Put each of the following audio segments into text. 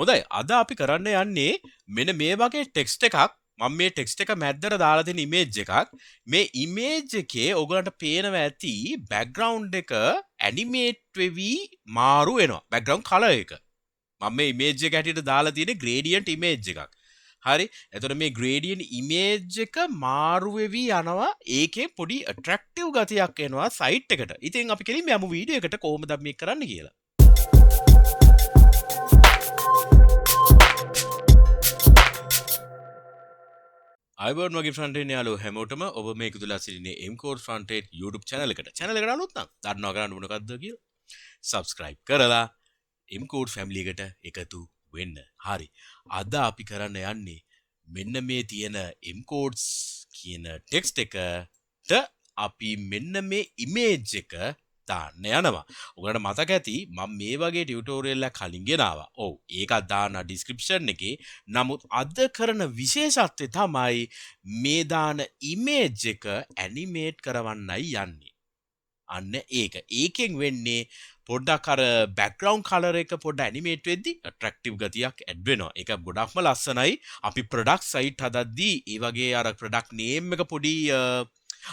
හොඳයි අද අපි කරන්න යන්නේ මෙන්න මේ වගේ ටෙක්ස්ට් එකක් මම මේ ටෙක්ස්ට් එක මැද්දට දාලා තියෙන ඉමේජ් එකක් මේ ඉමේජ් එකේ ඔයගලන්ට පේනවා ඇති බෑග්ග්‍රවුන්ඩ් එක ඇනිමේට් වෙවි මාරු වෙනවා බෑග්ග්‍රවුන්ඩ් කලර් එක මම මේ ඉමේජ් එක හැටියට දාලා තියෙන ග්‍රේඩියන්ට් ඉමේජ් එකක් හරි එතකොට මේ ග්‍රේඩියන්ට් ඉමේජ් එක මාරු වෙවි යනවා ඒකේ පොඩි ඇට්‍රැක්ටිව් ගතියක් එනවා සයිට් එකට ඉතින් අපි කෙලින්ම යමු වීඩියෝ එකට කොහොමද මේක කරන්න කියලා අයිබෝන් වගේ ෆ්‍රන්ට් යාලෝ හැමෝටම ඔබ මේක තුලා සිටින්නේ MCodes Frontend YouTube channel එකට. channel එකට අලුත් නම් දන්නවා කරන්න මොනවද කියලා. subscribe කරලා MCodes family එකට එකතු වෙන්න. හරි. අද අපි කරන්න යන්නේ මෙන්න මේ තියෙන MCodes කියන text එකට අපි මෙන්න මේ image එක දාන්න යනවා. ඔයාලට මතක ඇති මම මේ වගේ ටියුටෝරියල් එකක් කලින් ගෙනාවා. ඔව් ඒකත් දාන්න description එකේ. නමුත් අද කරන විශේෂත්වය තමයි මේ දාන image එක animate කරවන්නයි යන්නේ. අන්න ඒක. ඒකෙන් වෙන්නේ පොඩ්ඩක් අර background color එක පොඩ්ඩක් animate වෙද්දි attractive ගතියක් add වෙනවා. ඒක ගොඩක්ම ලස්සනයි. අපි product site හදද්දී ඒ වගේ අර product name එක පොඩි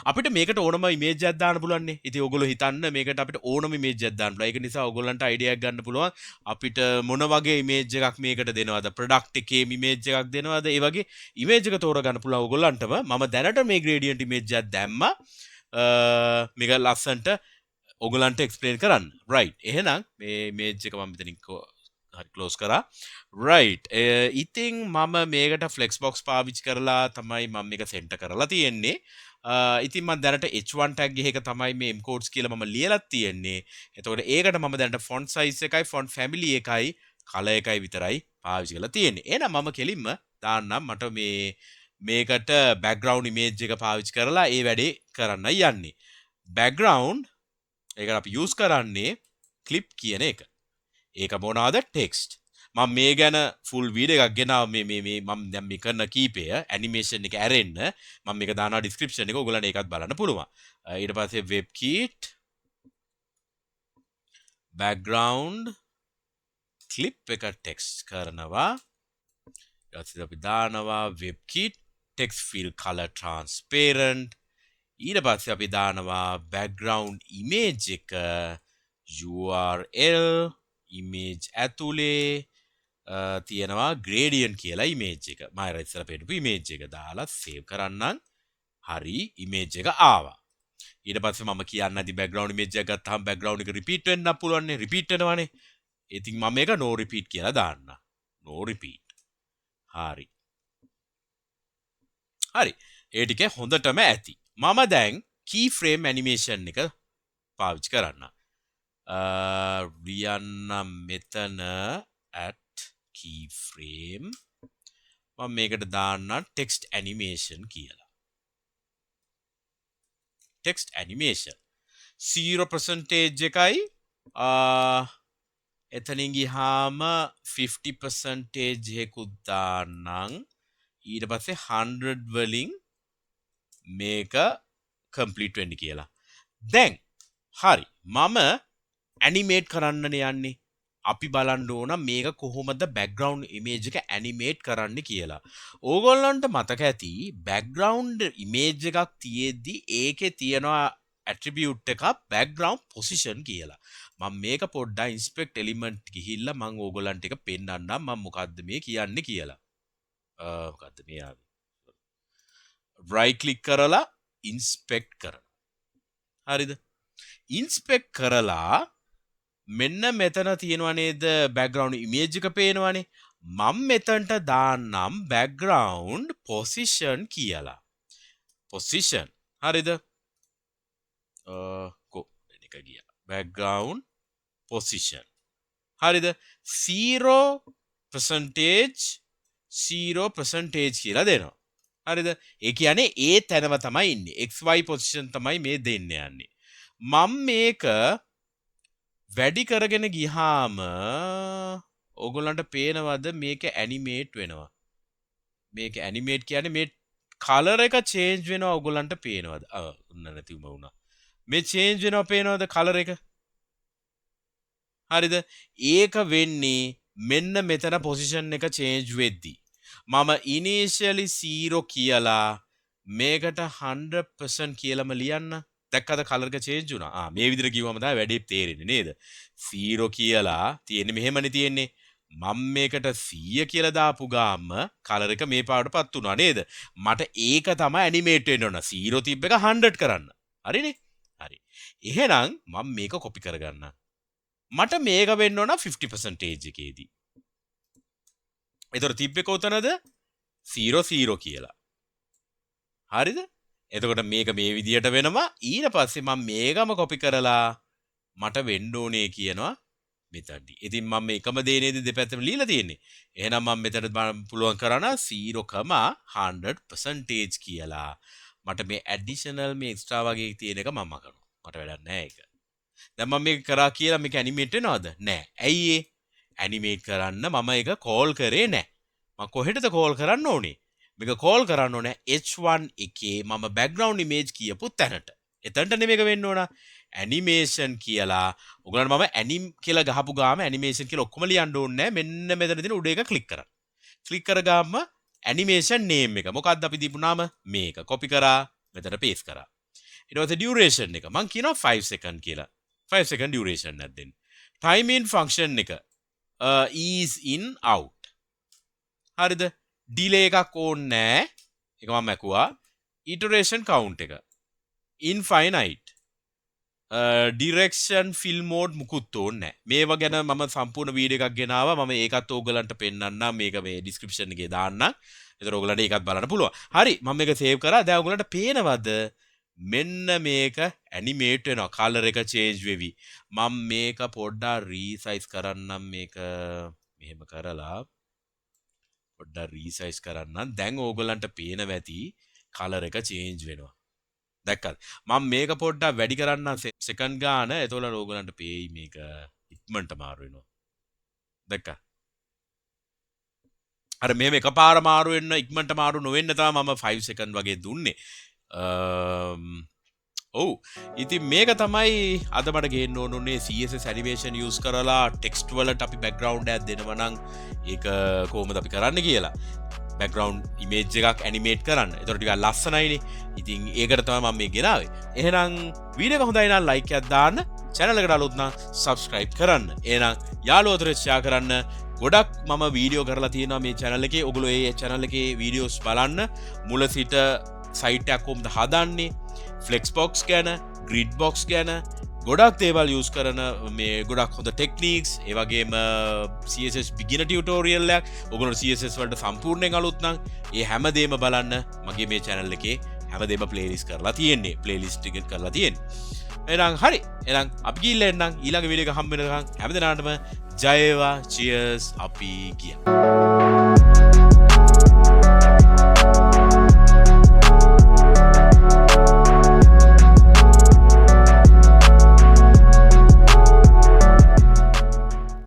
අපිට මේකට ඕනම ඉමේජ් එකක් දාන්න පුළුවන් නේ. ඉතින් ඔයගොල්ලෝ හිතන්න මේකට අපිට ඕනම ඉමේජ් එකක් දාන්න පුළුවන්. ඒක නිසා ඔයගොල්ලන්ට අයිඩියා එකක් ගන්න පුළුවන්. අපිට මොන වගේ ඉමේජ් එකක් මේකට දෙනවද? ප්‍රොඩක්ට් එකේ ඉමේජ් එකක් දෙනවද? ඒ වගේ ඉමේජ් එක තෝරගන්න පුළුවන් ඔයගොල්ලන්ටම. මම දැනට මේ ග්‍රේඩියන්ට් ඉමේජ් එකක් දැම්මා. මේක ලස්සන්ට ඔයගොල්ලන්ට එක්ස්ප්ලেইন කරන්න. right. එහෙනම් මේ ඉමේජ් එක මම මෙතනින් හරි ක්ලෝස් කරා. right. ඉතින් මම මේකට ෆ්ලෙක්ස් බොක්ස් පාවිච්චි කරලා තමයි මම මේක සෙන්ටර් කරලා තියෙන්නේ. ඉතින් මම දැනට h1 tag එක තමයි මේ MCodes කියලා මම ලියලා තියෙන්නේ. එතකොට ඒකට මම දැනට font size එකයි font family එකයි color එකයි විතරයි පාවිච්චි කරලා තියෙන්නේ. එහෙනම් මම කෙලින්ම දාන්නම් මට මේකට background image එක පාවිච්චි කරලා ඒ වැඩේ කරන්නයි යන්නේ. background ඒකට අපි use කරන්නේ clip කියන එක. ඒක මොනවාද text. මම මේ ගැන ෆුල් වීඩියෝ එකක් ගෙනාවා මේ මම දැන් මේ කරන කීපය ඇනිමේෂන් එක ඇරෙන්න මම මේක දානවා ඩිස්ක්‍රිප්ෂන් එක ඔයගොල්ලන්ට ඒකත් බලන්න පුළුවන් ඊට පස්සේ වෙබ් කීට් බෑග්ග්‍රවුන්ඩ් ක්ලිප් එක ටෙක්ස්ට් කරනවා ඊට පස්සේ අපි දානවා වෙබ් කීට් ටෙක්ස්ට් ෆීල් කලර් ට්‍රාන්ස්පේරන්ට් ඊට පස්සේ අපි දානවා බෑග්ග්‍රවුන්ඩ් ඉමේජ් එක URL ඉමේජ් ඇතුලේ තියෙනවා gradient කියලා image එක. මම ඉස්සර පෙන්නපු image එක දාලා save කරන්නම්. හරි image එක ආවා. ඊට පස්සේ මම කියන්න ඇති background image එක ගත්තාම background එක repeat වෙන්න පුළුවන් නේ. repeat වෙනවනේ. ඉතින් මම මේක no repeat කියලා දාන්න. no repeat. හරි. හරි. ඒ ටික හොඳටම ඇති. මම දැන් keyframe animation එක පාවිච්චි කරන්න. රියන්න මෙතන at keyframe මම මේකට දාන්න text animation කියලා. text animation 0% එකයි එතනින් ගියාම 50% එකකුත් දාන්නම්. ඊට පස්සේ 100 වලින් මේක complete වෙන්න කියලා. දැන් හරි මම animate කරන්නනේ යන්නේ. අපි බලන්න ඕන මේක කොහොමද background image එක animate කරන්න කියලා. ඕගොල්ලන්ට මතක ඇති background image එකක් තියෙද්දි ඒකේ තියෙනවා attribute එකක් background position කියලා. මම මේක පොඩ්ඩක් inspect element ගිහිල්ලා මම ඕගොල්ලන්ට එක පෙන්නන්නම් මම මොකද්ද මේ කියන්නේ කියලා. මොකද්ද මේ ආවේ? right click කරලා inspect කරනවා. හරිද? inspect කරලා මෙන්න මෙතන තියෙනවා නේද background image එක පේනවනේ මම මෙතනට දාන්නම් background position කියලා position හරිද කො එක ගියා background position හරිද 0% කියලා දෙනවා හරිද ඒ කියන්නේ ඒ තැනම තමයි ඉන්නේ xy position තමයි මේ දෙන්න යන්නේ මම මේක වැඩි කරගෙන ගියාම ඕගොල්ලන්ට පේනවද මේක ඇනිමේට් වෙනවා මේක ඇනිමේට් කියන්නේ මේ කලර් එක චේන්ජ් වෙනවා ඕගොල්ලන්ට පේනවද ඔන්න නැතිවම වුණා මේ චේන්ජ් වෙනවා පේනවද කලර් එක හරිද ඒක වෙන්නේ මෙන්න මෙතන පොසිෂන් එක චේන්ජ් වෙද්දී මම ඉනිෂියලි 0 කියලා මේකට 100% කියලාම ලියන්න. දැක්කද කලර් එක චේන්ජ් වුණා. මේ විදිහට කිව්වම තමයි වැඩේ තේරෙන්නේ නේද? 0 කියලා තියෙන්නේ මෙහෙමනේ තියෙන්නේ. මම මේකට 100 කියලා දාපු ගාම කලර් එක මේ පාටපත් වුණා නේද? මට ඒක තමයි ඇනිමේට් වෙන්න ඕන. 0 තිබ්බ එක 100 කරන්න. හරිනේ? හරි. එහෙනම් මම මේක කොපි කරගන්න. මට මේක වෙන්න ඕන 50% එකේදී. එතකොට තිබ්බේ කොතනද? 00 කියලා. හරිද? එතකොට මේක මේ විදියට වෙනවා. ඊට පස්සේ මම මේකම කොපි කරලා මට වෙන්න ඕනේ කියනවා මෙතනදී. ඉතින් මම මේ එකම දේ නේද දෙපැත්තම ලියලා තියෙන්නේ. එහෙනම් මම මෙතන පුළුවන් කරා 0,100% කියලා. මට මේ ඇඩිෂනල් මේ එක්ස්ට්‍රා වගේ තියෙන එක මම කරනවා. මට වැඩක් නැහැ ඒක. දැන් මම මේක කරා කියලා මේක ඇනිමේට් වෙනවද? නැහැ. ඇයි ඒ? ඇනිමේට් කරන්න මම ඒක කෝල් කරේ නැහැ. මම කොහෙටද කෝල් කරන්න ඕනේ? මේක කෝල් කරන්න ඕනේ H1 එකේ මම background image කියපු තැනට. එතනට නෙමෙයි මේක වෙන්න ඕන. animation කියලා. ඔයගොල්ලන්ට මම anim කියලා ගහපු ගාම animation කියලා ඔක්කොම ලියන්න ඕනේ නැහැ. මෙන්න මෙතන තියෙන උඩ එක ක්ලික් කරන්න. ක්ලික් කරගාම animation name එක. මොකක්ද අපි දීපු නම? මේක. copy කරා මෙතන paste කරා. ඊට පස්සේ duration එක. මම කියනවා 5 second කියලා. 5 second duration එකක් දෙන්න. time in function එක. is in out. හරිද? delay එකක් ඕනේ නැහැ. ඒක මම මැකුවා. iteration count එක. infinite. direction fill mode මුකුත් ඕනේ නැහැ. මේවා ගැන මම සම්පූර්ණ වීඩියෝ එකක් ගෙනාවා. මම ඒකත් ඕගලන්ට පෙන්නන්නම්. මේක මේ description එකේ දාන්නම්. ඒතර ඕගලන්ට ඒකත් බලන්න පුළුවන්. හරි මම මේක save කරා. දැන් ඕගලන්ට පේනවද? මෙන්න මේක animate වෙනවා. color එක change වෙවි. මම මේක පොඩ්ඩක් resize කරන්නම් මේක මෙහෙම කරලා පොඩ්ඩක් resize කරන්නම්. දැන් ඕගලන්ට පේනවා ඇති color එක change වෙනවා. දැක්කද? මම මේක පොඩ්ඩක් වැඩි කරන්න සෙකන්ඩ් ගාන. එතකොට ඕගලන්ට පේයි මේක ඉක්මනට මාරු වෙනවා. දැක්කද? අර මෙහෙම එකපාර මාරු වෙන්න ඉක්මනට මාරු නොවෙන්න තමයි මම 5 සෙකන්ඩ් වගේ දුන්නේ. ඔව්. ඉතින් මේක තමයි අද මට ගේන්න ඕනුනේ CSS animation use කරලා text වලට අපි background එකක් දෙනවා නම් ඒක කොහොමද අපි කරන්න කියලා. background image එකක් animate කරන්න. ඒතකොට ටිකක් ලස්සනයිනේ. ඉතින් ඒකට තමයි මම මේ ගෙනාවේ. එහෙනම් වීඩියෝ එක හොඳයි නම් like එකක් දාන්න. channel එකට අලුත් නම් subscribe කරන්න. එහෙනම් යාළුවෝ අතරේ share කරන්න. ගොඩක් මම වීඩියෝ කරලා තියෙනවා මේ channel එකේ. ඔයගොල්ලෝ ඒ channel එකේ videos බලන්න. මුල සිට site එකක් කොහොමද හදන්නේ? flexbox ගැන, gridbox ගැන ගොඩක් දේවල් use කරන මේ ගොඩක් හොඳ techniques, ඒ වගේම CSS beginner tutorial එකක්. ඔයගොල්ලෝ CSS වලට සම්පූර්ණයෙන් අලුත් නම් ඒ හැමදේම බලන්න මගේ මේ channel එකේ හැමදේම playlist කරලා තියෙන්නේ. playlist එක කරලා තියෙන්නේ. එහෙනම් හරි. එහෙනම් අපි ගිහිල්ලා එන්නම් ඊළඟ වීඩියෝ එක හම්බ වෙනකන් හැමදෙනාටම ජය වේවා. cheers අපි ගියා.